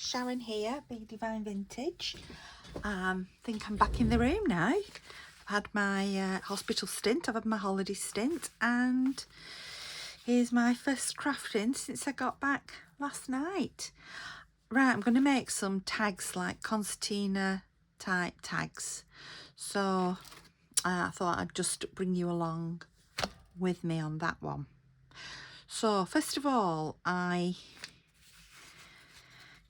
Sharon here, Big Divine Vintage. Think I'm back in the room now. I've had my hospital stint, I've had my holiday stint, and here's my first crafting since I got back last night. Right, I'm going to make some tags, like concertina type tags. So I thought I'd just bring you along with me on that one. So first of all, I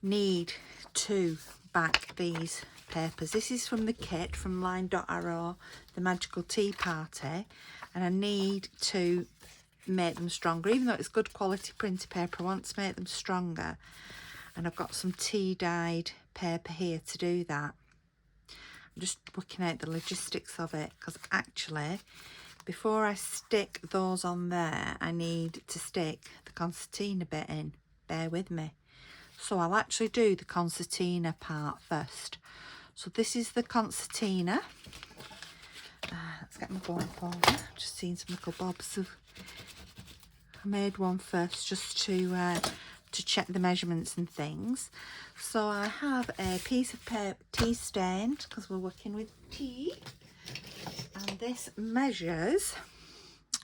need to back these papers. This is from the kit from Line.Arrow, the Magical Tea Party, and I need to make them stronger. Even though it's good quality printer paper, I want to make them stronger, and I've got some tea dyed paper here to do that. I'm just working out the logistics of it, because actually before I stick those on there, I need to stick the concertina bit in. Bear with me. So I'll actually do the concertina part first. So this is the concertina. Let's get my bone folder. Just seeing some little bobs of. I made one first just to check the measurements and things. So I have a piece of paper, tea stained, because we're working with tea. And this measures,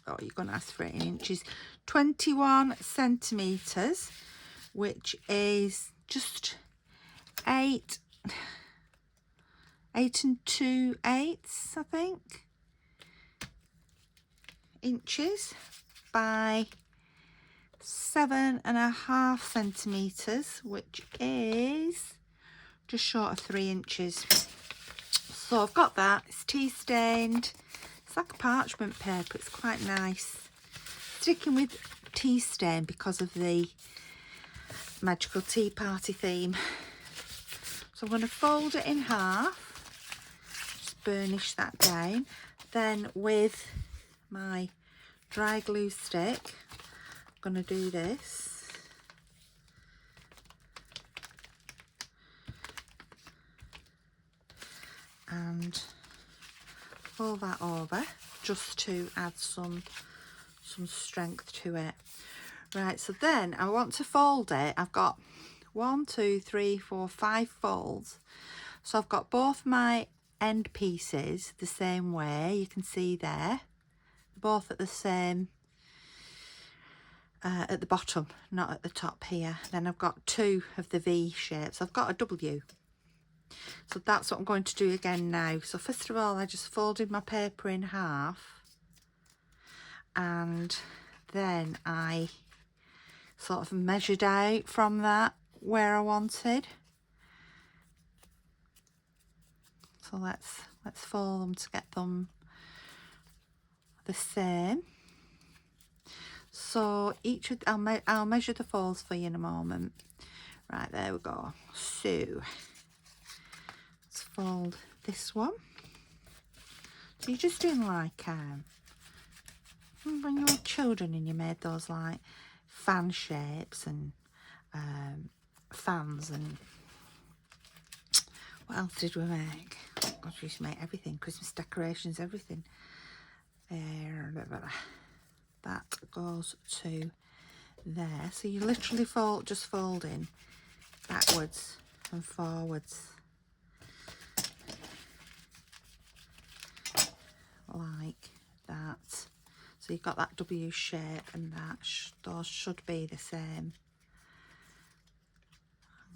oh, you're going to ask for it in inches, 21 centimetres, which is just 8 2/8, I think, inches by 7.5 centimetres, which is just short of 3 inches. So I've got that. It's tea stained. It's like a parchment paper. It's quite nice. Sticking with tea stain because of the Magical Tea Party theme. So I'm going to fold it in half. Just burnish that down. Then with my dry glue stick, I'm going to do this. And fold that over just to add some strength to it. Right, so then I want to fold it. I've got 1, 2, 3, 4, 5 folds. So I've got both my end pieces the same way. You can see there, both at the same, at the bottom, not at the top here. Then I've got 2 of the V shapes. I've got a W. So that's what I'm going to do again now. So first of all, I just folded my paper in half, and then I sort of measured out from that where I wanted. So let's fold them to get them the same. So each of, I'll measure the folds for you in a moment. Right, there we go. So let's fold this one. So you're just doing like when you were children and you made those like fan shapes and fans, and what else did we make? Oh God, we used to make everything, Christmas decorations, everything. That goes to there. So you literally just folding backwards and forwards like that. So you've got that W shape, and that those should be the same.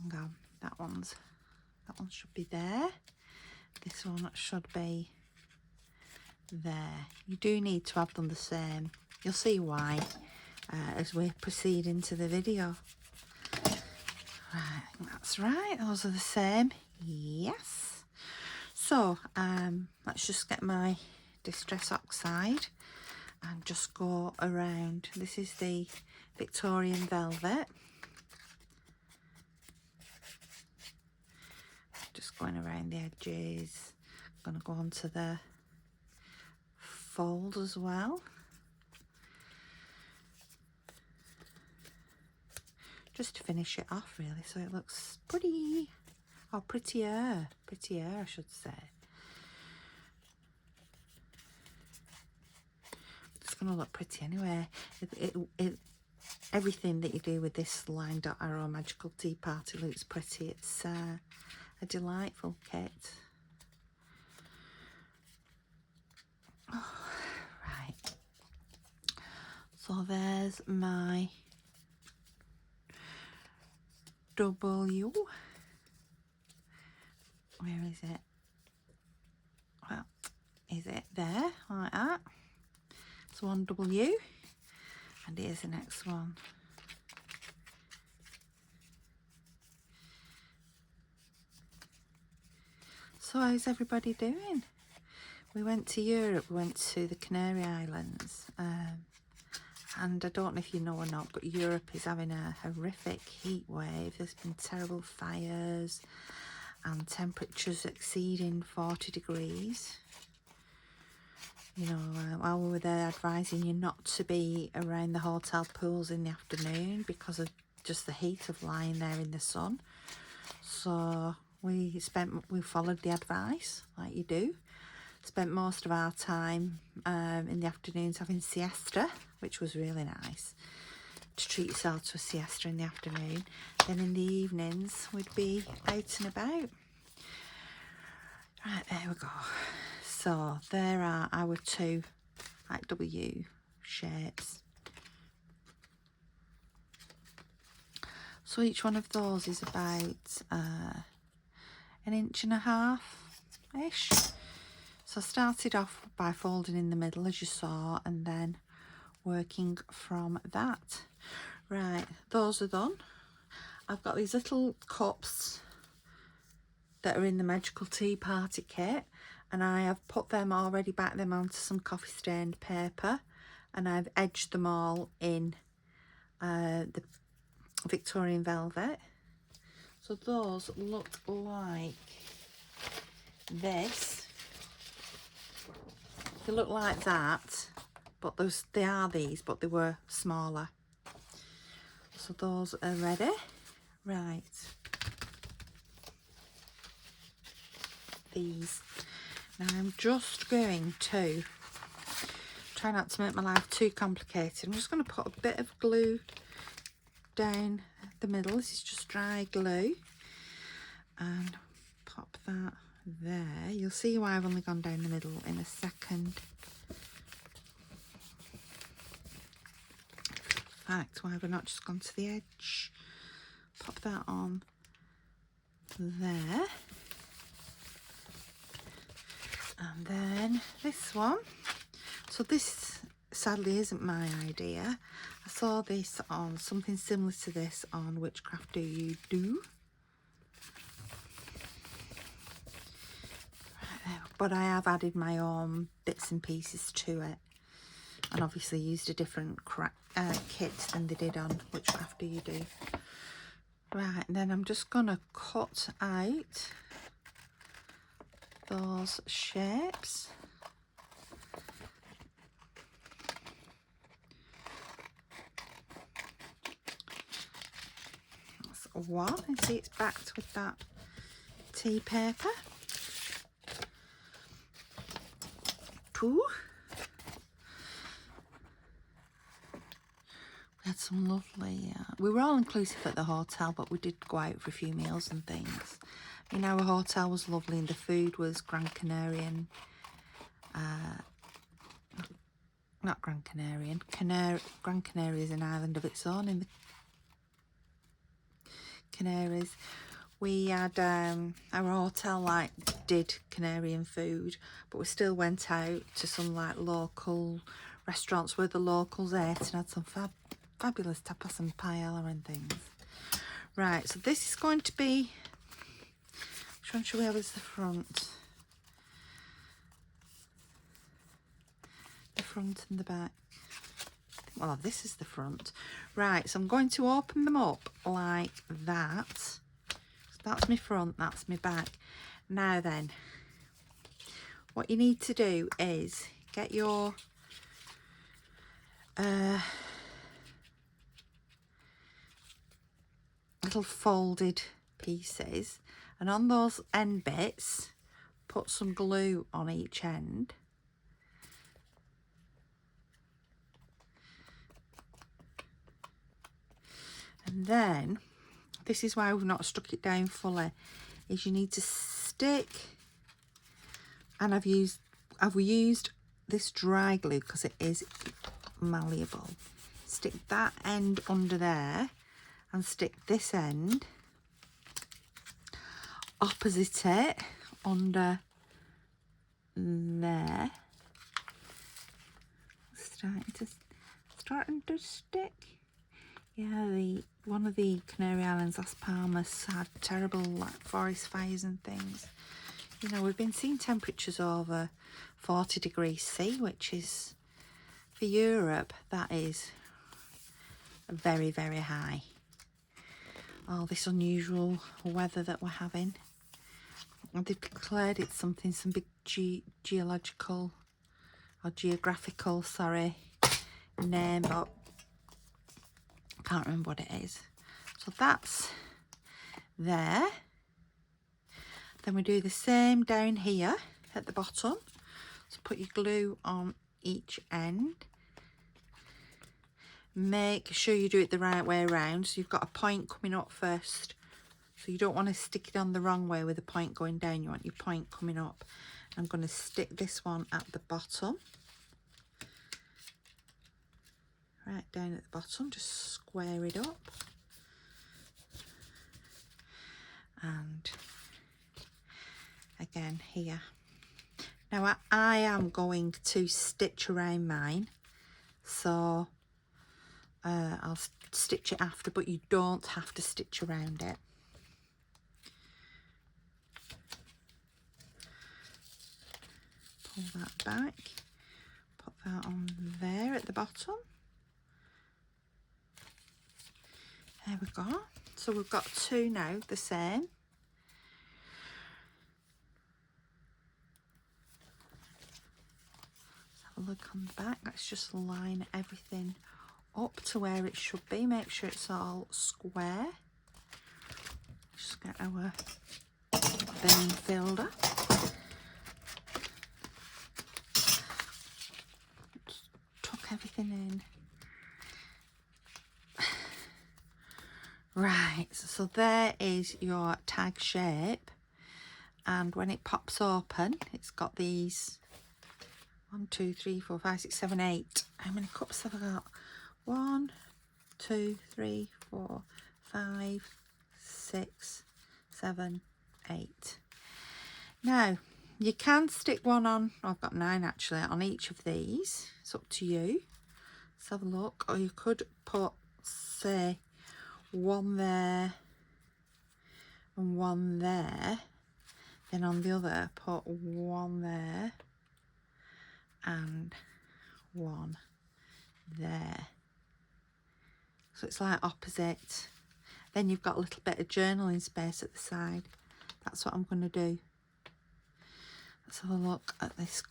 Hang on, that one should be there. This one should be there. You do need to have them the same. You'll see why as we proceed into the video. Right, that's right. Those are the same. Yes. So let's just get my Distress Oxide and just go around. This is the Victorian Velvet. Just going around the edges. I'm going to go onto the fold as well. Just to finish it off really, so it looks pretty, or prettier I should say. It's going to look pretty anyway. everything that you do with this line dot arrow magical tea party looks pretty. It's a delightful kit. Oh, right, so there's my W. Where is it? Well, is it there like that? It's one W, and here's the next one. So how's everybody doing? We went to Europe, we went to the Canary Islands, and I don't know if you know or not, but Europe is having a horrific heat wave. There's been terrible fires and temperatures exceeding 40 degrees. You know, while we were there, advising you not to be around the hotel pools in the afternoon because of just the heat of lying there in the sun. So we followed the advice, like you do. Spent most of our time in the afternoons having siesta, which was really nice, to treat yourself to a siesta in the afternoon. Then in the evenings we'd be out and about. Right, there we go. So there are our two like W shapes. So each one of those is about 1.5 inches-ish. So I started off by folding in the middle, as you saw, and then working from that. Right, those are done. I've got these little cups that are in the Magical Tea Party kit, and I have put them already, back them onto some coffee stained paper, and I've edged them all in the Victorian velvet. So those look like this. They look like that, but they are these, but they were smaller. So those are ready. Right. These. Now I'm just going to try not to make my life too complicated. I'm just going to put a bit of glue down the middle. This is just dry glue. And pop that there. You'll see why I've only gone down the middle in a second. In fact, why have I not just gone to the edge? Pop that on there. And then this one. So this sadly isn't my idea. I saw this on something similar to this on Witchcraft Do You Do. But I have added my own bits and pieces to it, and obviously used a different kit than they did on Witchcraft Do You Do. Right, and then I'm just going to cut out those shapes. That's one, and see it's backed with that tea paper. Two. We had some lovely, we were all inclusive at the hotel, but we did go out for a few meals and things. You know, our hotel was lovely and the food was Gran Canarian, not Gran Canarian, Gran Canaria is an island of its own in the Canaries. We had, our hotel did Canarian food, but we still went out to some local restaurants where the locals ate and had some fabulous tapas and paella and things. Right, so this is going to be, which one should we have as the front? The front and the back. Well, this is the front. Right, so I'm going to open them up like that. So that's my front, that's my back. Now then, what you need to do is get your little folded pieces, and on those end bits put some glue on each end. And then, this is why we've not stuck it down fully, is you need to stick, and I've used this dry glue because it is malleable. Stick that end under there and stick this end opposite it under there. Starting to stick. Yeah, one of the Canary Islands, Las Palmas, had terrible like forest fires and things. You know, we've been seeing temperatures over 40 degrees C, which is, for Europe, that is very, very high. All this unusual weather that we're having. And they've declared it's some big geographical name, but I can't remember what it is. So that's there. Then we do the same down here at the bottom. So put your glue on each end. Make sure you do it the right way around. So you've got a point coming up first. So you don't want to stick it on the wrong way with the point going down. You want your point coming up. I'm going to stick this one at the bottom. Right down at the bottom, just square it up. And again here. Now I am going to stitch around mine, so I'll stitch it after, but you don't have to stitch around it. Pull that back, put that on there at the bottom. There we go. So we've got two now, the same. Let's have a look on the back. Let's just line everything up to where it should be. Make sure it's all square. Just get our bean filled up. Just tuck everything in. Right, so there is your tag shape, and when it pops open, it's got these 1, 2, 3, 4, 5, 6, 7, 8. How many cups have I got? 1, 2, 3, 4, 5, 6, 7, 8. Now, you can stick one on, I've got 9 actually, on each of these. It's up to you. Let's have a look. Or you could put, say, one there and one there, then on the other put one there and one there, so it's like opposite. Then you've got a little bit of journaling space at the side. That's what I'm going to do. Let's have a look at this.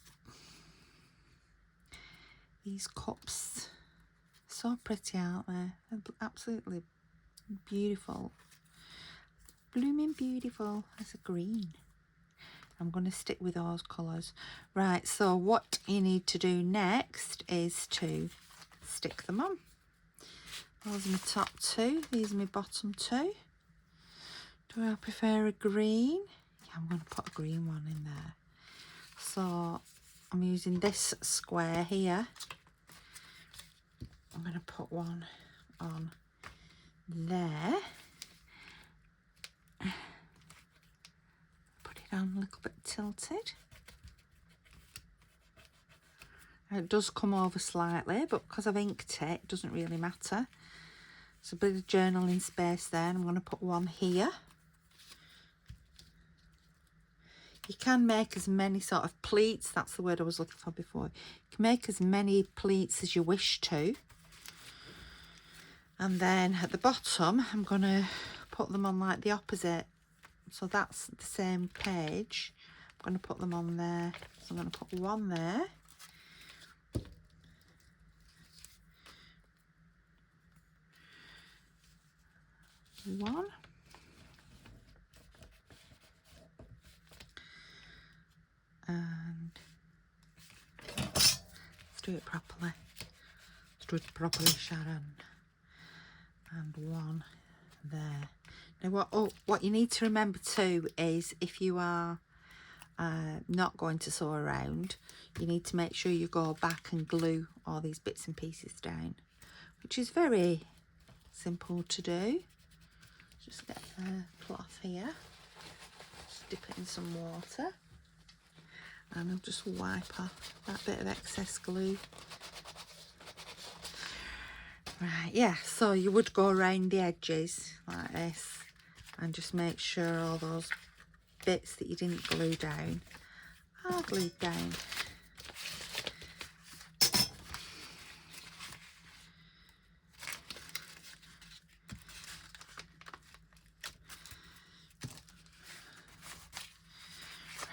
These cups, so pretty, aren't they? They're absolutely beautiful, blooming beautiful. As a green. I'm going to stick with those colours. Right, so what you need to do next is to stick them on. Those are my top two, these are my bottom two. Do I prefer a green? Yeah, I'm going to put a green one in there. So I'm using this square here. I'm going to put one on there. Put it on a little bit tilted. It does come over slightly, but because I've inked it, it doesn't really matter. There's a bit of journaling space there, and I'm going to put one here. You can make as many sort of pleats, that's the word I was looking for before. You can make as many pleats as you wish to. And then at the bottom, I'm going to put them on like the opposite. So that's the same page. I'm going to put them on there. So I'm going to put one there. One. And let's do it properly. Let's do it properly, Sharon. and one there. Now what you need to remember too is if you are not going to sew around, you need to make sure you go back and glue all these bits and pieces down, which is very simple to do. Just get a cloth here, just dip it in some water, and I'll just wipe off that bit of excess glue. Right, yeah, so you would go around the edges like this and just make sure all those bits that you didn't glue down are glued down.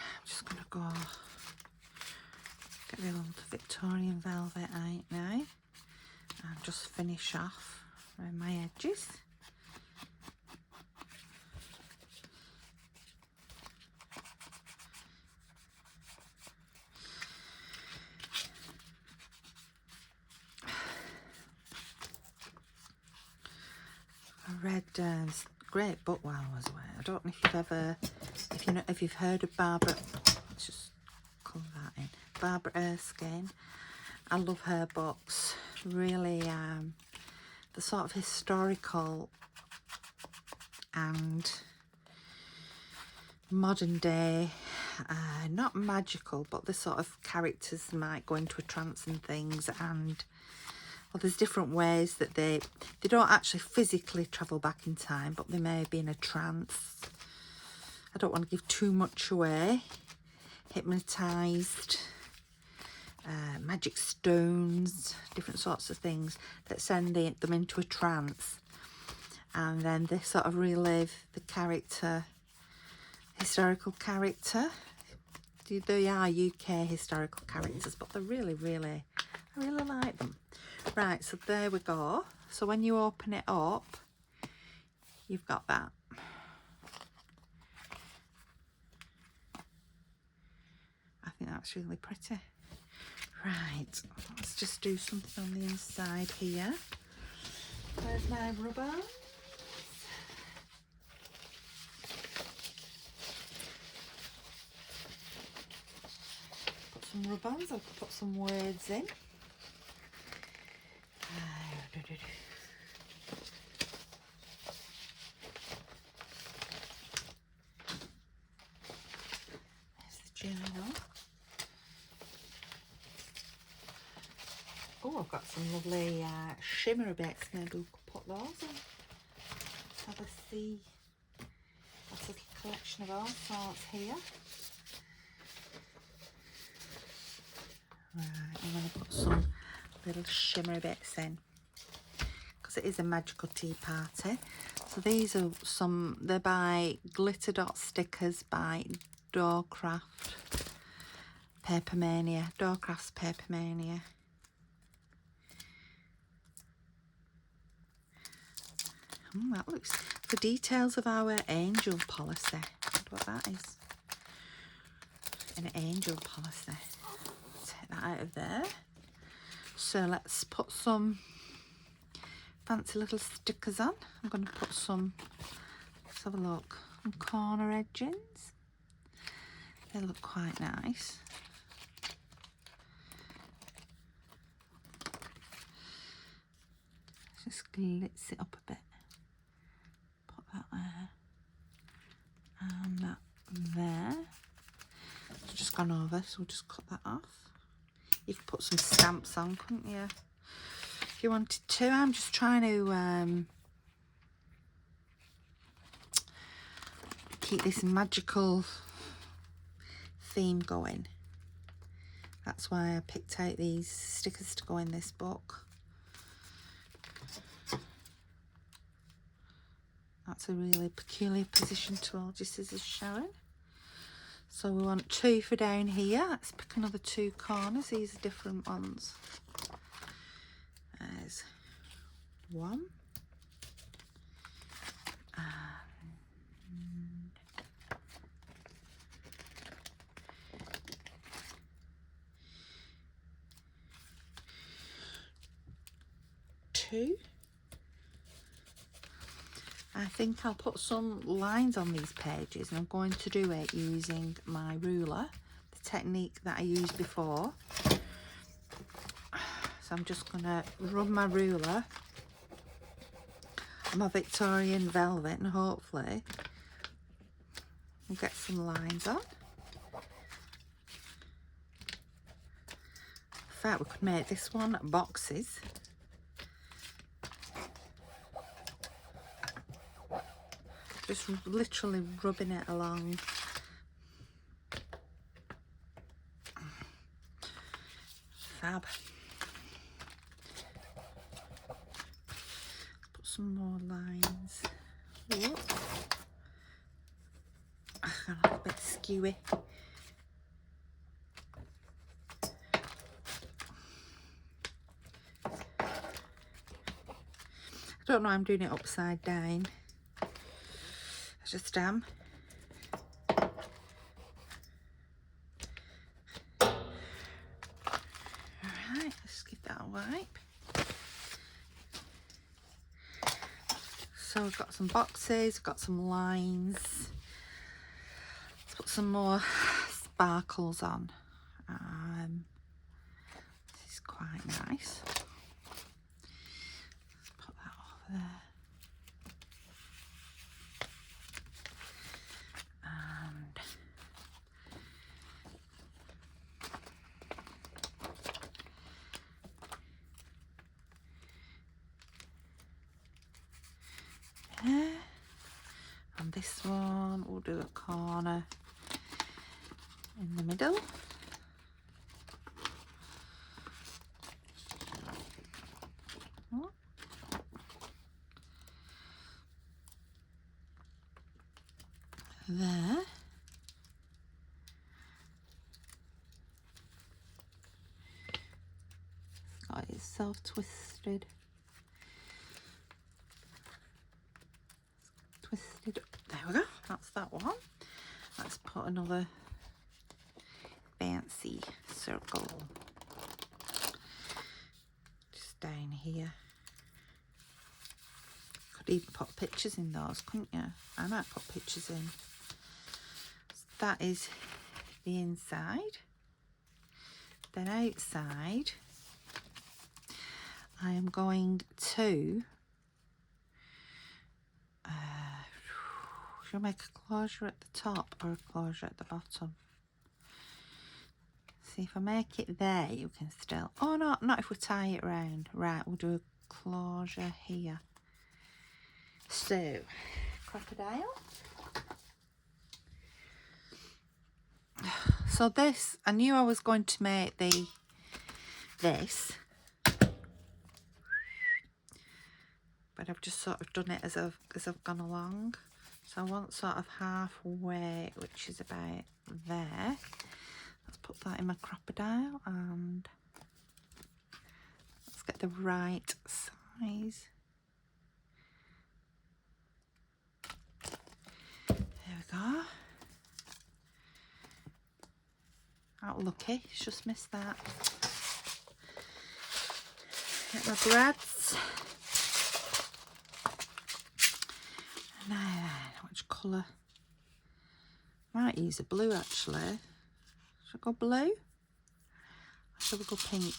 I'm just going to go get the old Victorian velvet out now and just finish off around my edges. I read great book while I was away. I don't know if you've ever, if you've heard of Barbara. Let's just colour that in. Barbara Erskine. I love her books. Really, the sort of historical and modern day, not magical, but the sort of characters might go into a trance and things, and well, there's different ways that they don't actually physically travel back in time, but they may be in a trance. I don't want to give too much away. Hypnotised, magic stones, different sorts of things that send them into a trance, and then they sort of relive the character, historical character. They are UK historical characters, but they're really, I really like them. Right, so there we go. So when you open it up, you've got that. I think that's really pretty. Right, let's just do something on the inside here. Where's my rubber? Put some ribbons, I'll put some words in. There's the journal. Oh, I've got some lovely shimmer bits. Maybe we could put those in. Let's have a see. That's a little collection of all sorts here. Right, I'm going to put some little shimmer bits in because it is a magical tea party. So these are they're by Glitter Dot Stickers by Doorcraft Papermania. Doorcraft's Papermania. That looks for details of our angel policy. I wonder what that is. An angel policy. Take that out of there. So let's put some fancy little stickers on. I'm going to put some, let's have a look, some corner edgings. They look quite nice. Just glitz it up a bit. Put that there. And that there. It's just gone over, so we'll just cut that off. You could put some stamps on, couldn't you? If you wanted to. I'm just trying to keep this magical theme going. That's why I picked out these stickers to go in this book. That's a really peculiar position to hold your scissors, Sharon. So we want 2 for down here. Let's pick another 2 corners. These are different ones. There's 1. And 2. I think I'll put some lines on these pages, and I'm going to do it using my ruler, the technique that I used before. So I'm just going to rub my ruler on my Victorian velvet, and hopefully we'll get some lines on. In fact, we could make this one boxes. Just literally rubbing it along. Fab. Put some more lines. Whoop. I got a little bit skewy. I don't know, I'm doing it upside down. I just am. Alright, let's give that a wipe. So we've got some boxes, we've got some lines. Let's put some more sparkles on. This is quite nice. Let's put that over there. And this one we'll do a corner in the middle. There. Got itself twisted. There we go, that's that one. Let's put another fancy circle just down here. Could even put pictures in those, couldn't you? I might put pictures in. So that is the inside. Then outside I am going to should I make a closure at the top or a closure at the bottom? See, if I make it there, you can still... Oh, no, not if we tie it round. Right, we'll do a closure here. So, crocodile. So this, I knew I was going to make this. But I've just sort of done it as I've gone along. So I want sort of halfway, which is about there. Let's put that in my crocodile and let's get the right size. There we go. Out lucky, just missed that. Get my brads. Now then, which colour? Might use a blue actually. Should I go blue? Or should we go pink?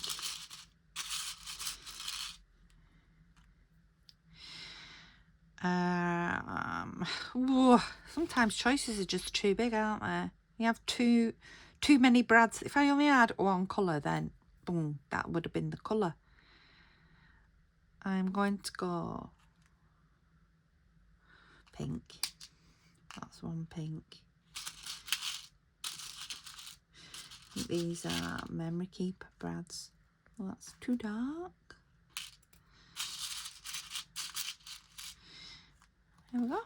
Sometimes choices are just too big, aren't they? You have too many brads. If I only had one colour, then boom, that would have been the colour. I'm going to go pink. That's one pink. I think these are memory keeper brads. Well, that's too dark. There we go.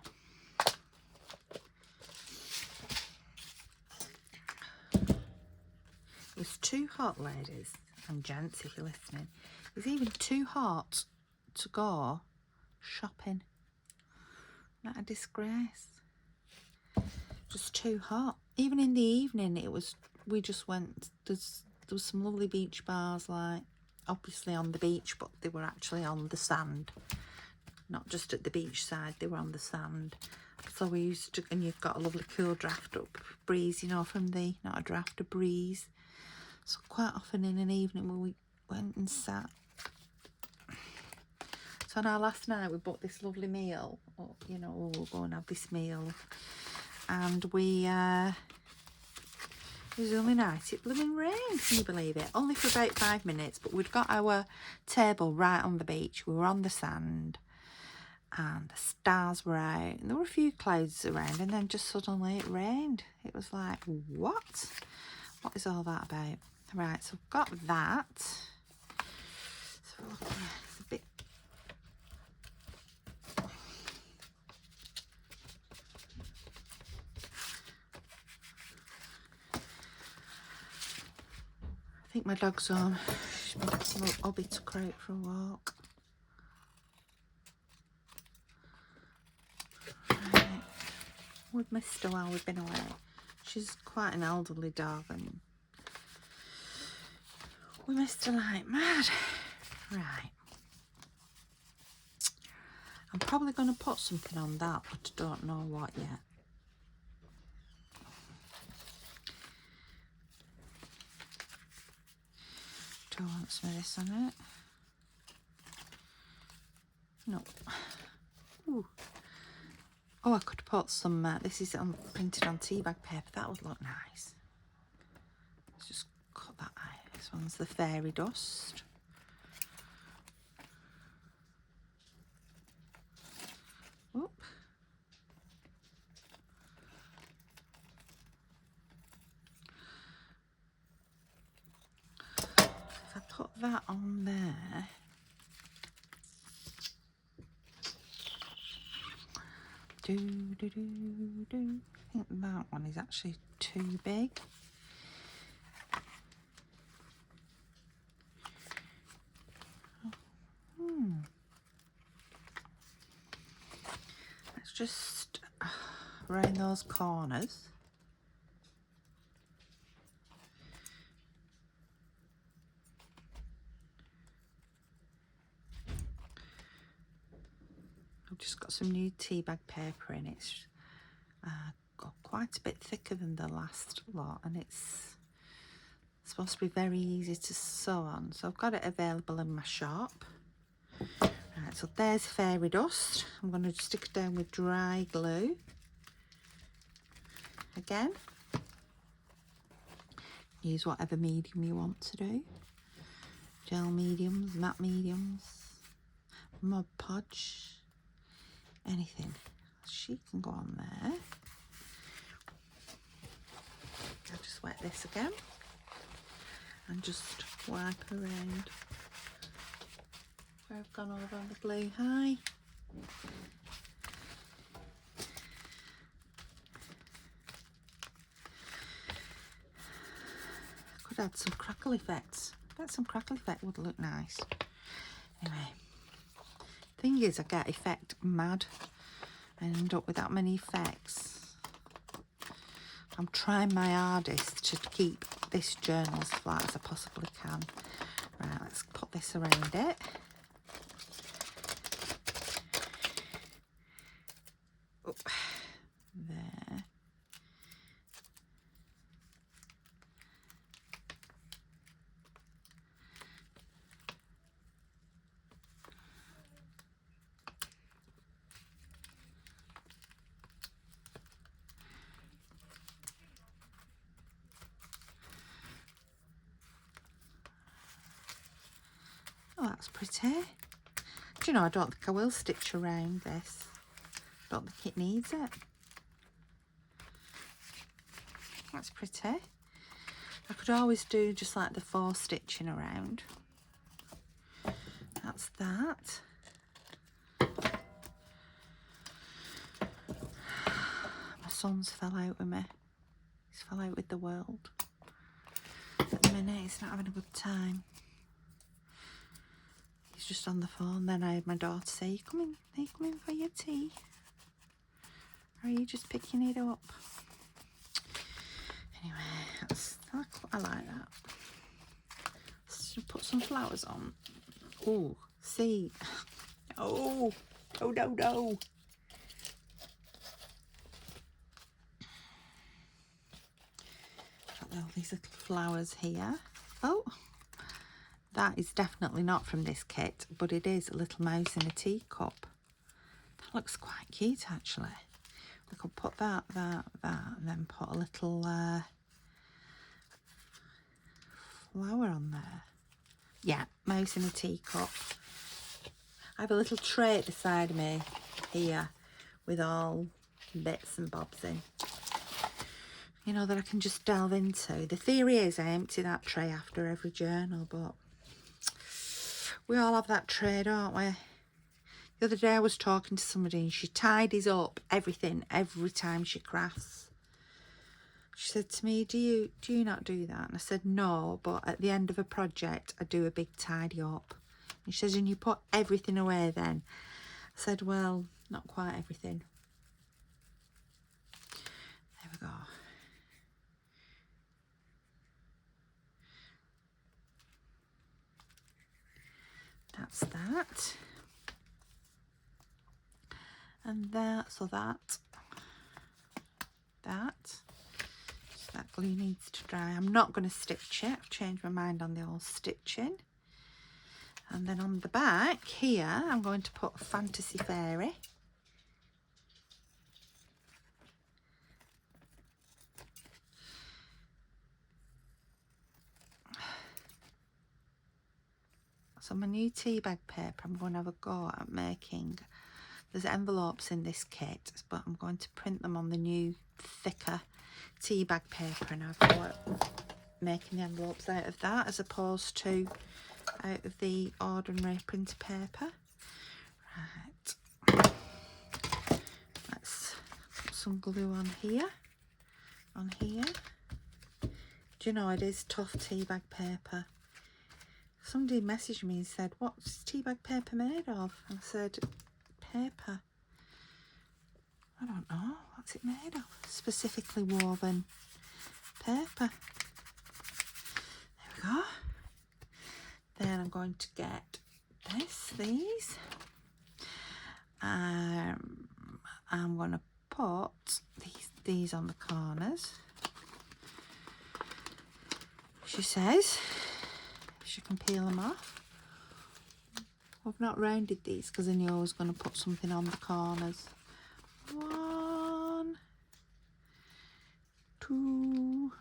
It's too hot, ladies and gents, if you're listening. It's even too hot to go shopping. Not a disgrace. Just too hot. Even in the evening, we just went. There was some lovely beach bars, like obviously on the beach, but they were actually on the sand. not just at the beach side, they were on the sand. So we used to, and you've got a lovely cool draft up breeze, you know, from the, not a draft, a breeze. So quite often in an evening we went and sat. So now last night we booked this lovely meal, you know, we'll go and have this meal. And we, it was really nice. It blooming rained, can you believe it? Only for about 5 minutes, but we'd got our table right on the beach. We were on the sand and the stars were out and there were a few clouds around, and then just suddenly it rained. It was like, what? What is all that about? Right, so I've got that. So look here, it's a bit. I think my dog's home. She's been taking little Obby to out for a walk. Right. We've missed her while we've been away. She's quite an elderly dog and we missed her like mad. Right. I'm probably going to put something on that, but I don't know what yet. Do I want some of this on it? No. Ooh. Oh, I could put some, this is printed on tea bag paper. That would look nice. Let's just cut that out. This one's the fairy dust. Oop. If I put that on there, I think that one is actually too big. Let's just round those corners. I've just got some new tea bag paper in. It's got quite a bit thicker than the last lot, and it's supposed to be very easy to sew on. So I've got it available in my shop. Right, so there's fairy dust. I'm going to stick it down with dry glue. Again, use whatever medium you want to do. Gel mediums, matte mediums, Mod Podge, anything. She can go on there. I'll just wet this again and just wipe around where I've gone over on the blue high. Could add some crackle effects. I bet some crackle effect would look nice. Anyway, thing is, I get effect mad and end up with that many effects. I'm trying my hardest to keep this journal as flat as I possibly can. Right, let's put this around it. Oh, there. Oh, that's pretty. Do you know, I don't think I will stitch around this. I don't think it needs it. That's pretty. I could always do just like the 4 stitching around. That's that. My son's fell out with me. He's fell out with the world. At the minute, he's not having a good time. He's just on the phone. Then I had my daughter say, are you coming for your tea? Or are you just picking it up? Anyway, I like that. Let's put some flowers on. Oh, see. Oh, No, no, no. Got all these little flowers here. Oh, that is definitely not from this kit, but it is a little mouse in a teacup. That looks quite cute, actually. We could put that, and then put a little flower on there. Yeah, mouse in a teacup. I have a little tray at the side of me here with all bits and bobs in, you know, that I can just delve into. The theory is I empty that tray after every journal, but we all have that tray, don't we? The other day I was talking to somebody and she tidies up everything every time she crafts. She said to me, do you not do that? And I said, no, but at the end of a project I do a big tidy up. And she says, and you put everything away then? I said, well, not quite everything. There we go. That's that. And that, so that. So that glue needs to dry. I'm not going to stitch it. I've changed my mind on the old stitching. And then on the back here, I'm going to put a Fantasy Fairy. So my new tea bag paper, I'm going to have a go at making. There's envelopes in this kit, but I'm going to print them on the new thicker tea bag paper, and I've got making the envelopes out of that as opposed to out of the ordinary printer paper. Right, let's put some glue on here. Do you know, it is tough tea bag paper. Somebody messaged me and said, what's tea bag paper made of? And I said, paper. I don't know. What's it made of? Specifically woven paper. There we go. Then I'm going to get these. I'm going to put these on the corners. She says she can peel them off. I've not rounded these because I knew I was going to put something on the corners. 1, 2,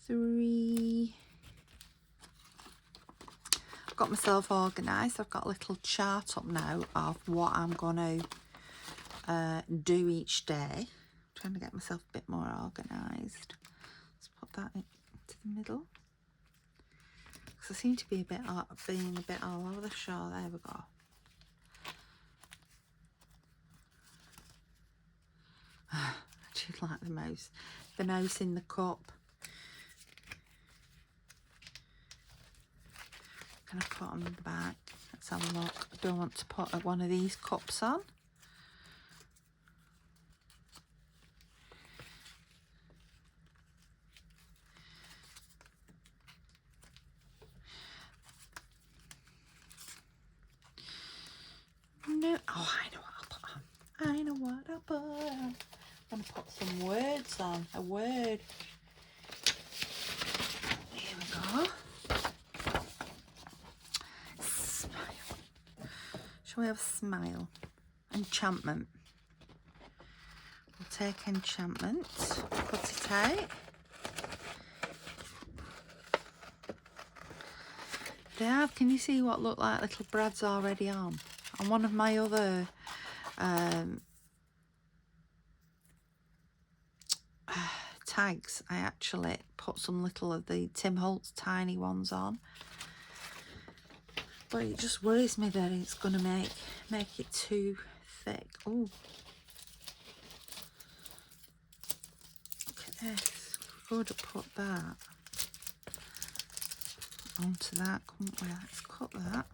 3. I've got myself organised. I've got a little chart up now of what I'm going to do each day. I'm trying to get myself a bit more organised. Let's put that into the middle. Because I seem to be being a bit all over the show. There we go. I do like the mouse in the cup. Can I put on the back? Let's have a look. I don't want to put one of these cups on. No. Oh, I know what I'll put on. I know what I'll put on. I'm going to put some words on. A word. Here we go. Smile. Shall we have smile? Enchantment. We'll take enchantment. Put it out. There, can you see what look like little brads already on? On one of my other tags, I actually put some little of the Tim Holtz tiny ones on. But it just worries me that it's going to make it too thick. Oh, look at this. We could have put that onto that, couldn't we? Let's cut that.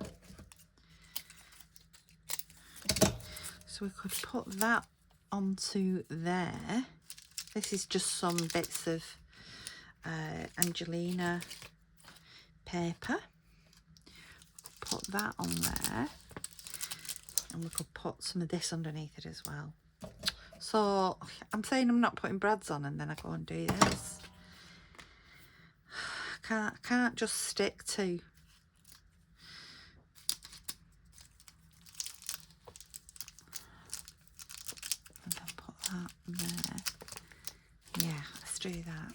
So we could put that onto there. This is just some bits of Angelina paper. Put that on there, and we could put some of this underneath it as well. So I'm saying I'm not putting brads on, and then I go and do this. Can't just stick to. And then put that in there. Yeah, let's do that.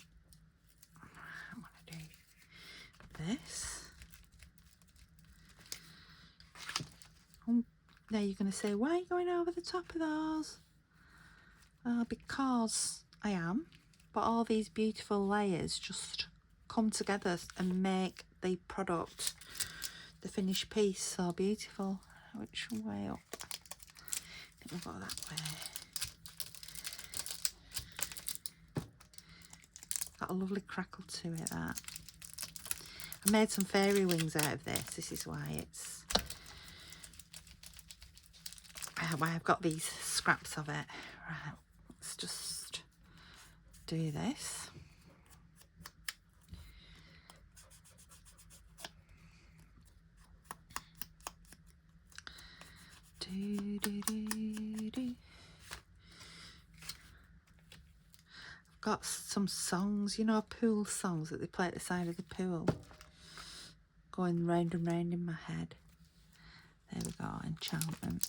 I want to do this. Now you're going to say, why are you going over the top of those? Because I am. But all these beautiful layers just come together and make the product, the finished piece, so beautiful. Which way up? I think we'll go that way. Got a lovely crackle to it, that. I made some fairy wings out of this. This is why it's why I've got these scraps of it. Right, let's just do this. I've got some songs, you know, pool songs that they play at the side of the pool, going round and round in my head. There we go, enchantment.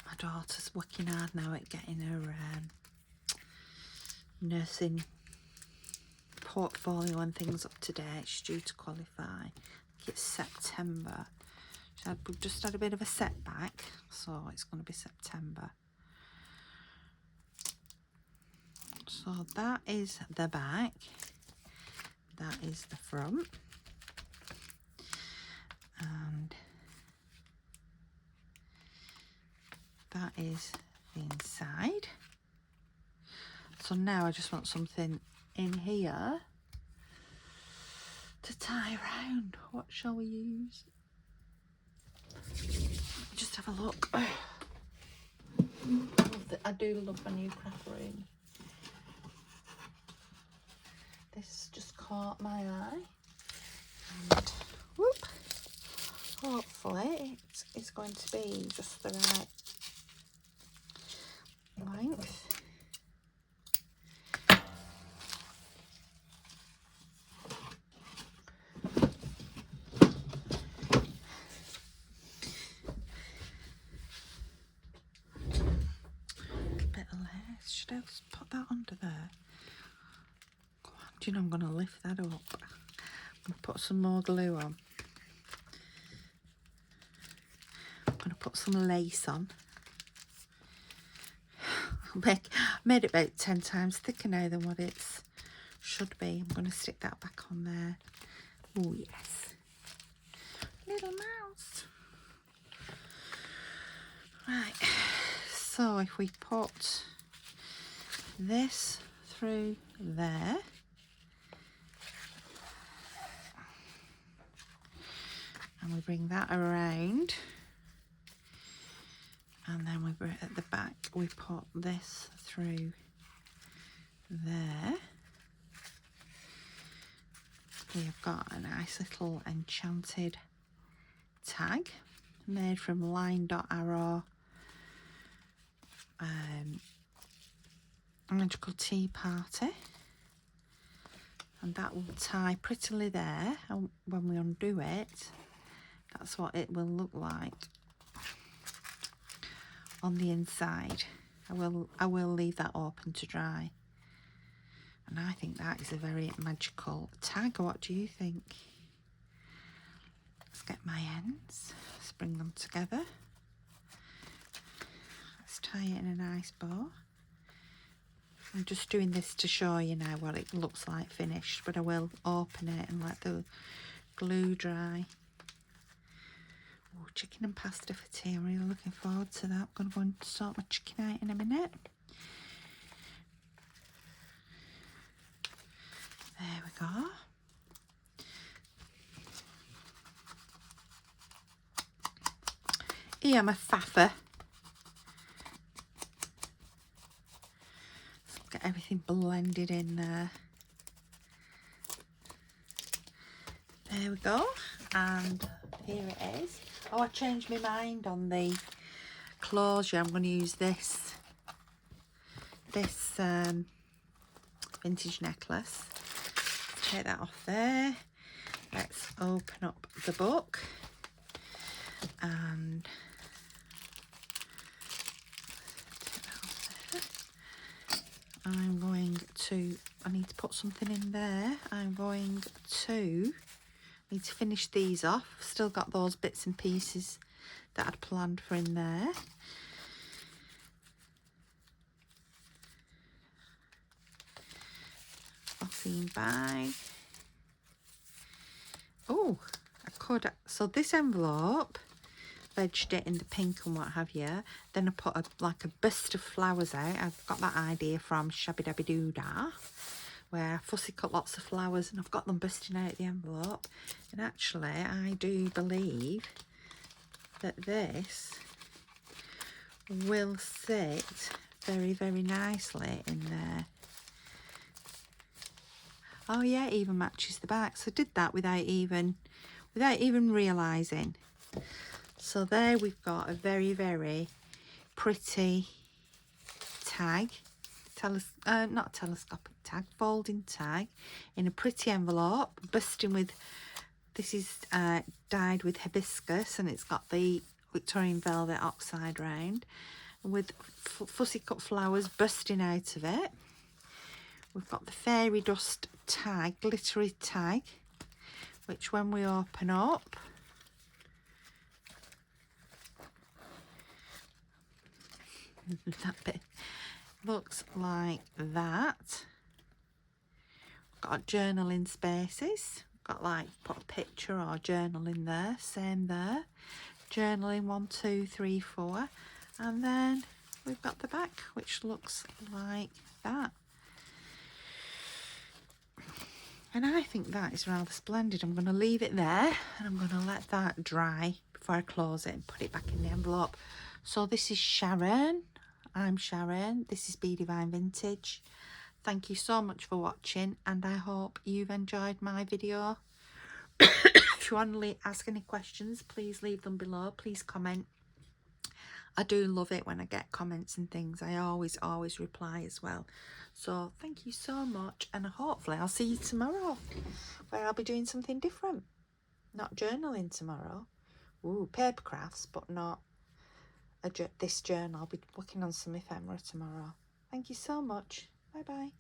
My daughter's working hard now at getting her nursing portfolio and things up to date. She's due to qualify. I think it's September. We've just had a bit of a setback, so it's going to be September. So that is the back, that is the front, and that is the inside. So now I just want something in here to tie around. What shall we use? Just have a look. I do love my new craft room. This just caught my eye, and whoop, hopefully it's going to be just the right length. Bit of lace. Should I just put that under there? Do you know, I'm going to lift that up and put some more glue on. I'm going to put some lace on. I made it about 10 times thicker now than what it should be. I'm going to stick that back on there. Oh yes, little mouse. Right, so if we put this through there, and we bring that around, and then we bring at the back, we put this through there. We've got a nice little enchanted tag made from line dot arrow magical tea party, and that will tie prettily there, and when we undo it, that's what it will look like on the inside. I will leave that open to dry, and I think that is a very magical tag. What do you think? Let's get my ends, let's bring them together, let's tie it in a nice bow. I'm just doing this to show you now what it looks like finished, but I will open it and let the glue dry. Oh, chicken and pasta for tea. I'm really looking forward to that. I'm going to go and sort my chicken out in a minute. There we go. here my faffer. Get everything blended in there. There we go. And here it is. Oh, I changed my mind on the closure. I'm going to use this vintage necklace. Take that off there. Let's open up the book and take that off there. I'm going to, I need to put something in there. Need to finish these off. Still got those bits and pieces that I'd planned for in there. Flossing bag. Oh, I could. So this envelope, vegged it in the pink and what have you. Then I put like a bust of flowers out. I've got that idea from Shabby Dabby Doo Dah, where I fussy cut lots of flowers and I've got them busting out the envelope. And actually, I do believe that this will sit very, very nicely in there. Oh yeah, it even matches the back. So I did that without even realising. So there we've got a very, very pretty tag. Not a telescopic tag, folding tag in a pretty envelope, busting with, this is dyed with hibiscus and it's got the Victorian velvet oxide round with fussy cut flowers busting out of it. We've got the fairy dust tag, glittery tag, which when we open up, that bit looks like that. Got journaling spaces. Got like put a picture or journal in there. Same there. Journaling 1, 2, 3, 4, and then we've got the back, which looks like that. And I think that is rather splendid. I'm going to leave it there and I'm going to let that dry before I close it and put it back in the envelope. So this is Sharon. I'm Sharon. This is Be Divine Vintage. Thank you so much for watching and I hope you've enjoyed my video. If you want to ask any questions, please leave them below. Please comment. I do love it when I get comments and things. I always reply as well. So thank you so much and hopefully I'll see you tomorrow where I'll be doing something different. Not journaling tomorrow. Ooh, paper crafts, but not this journal. I'll be working on some ephemera tomorrow. Thank you so much. Bye bye.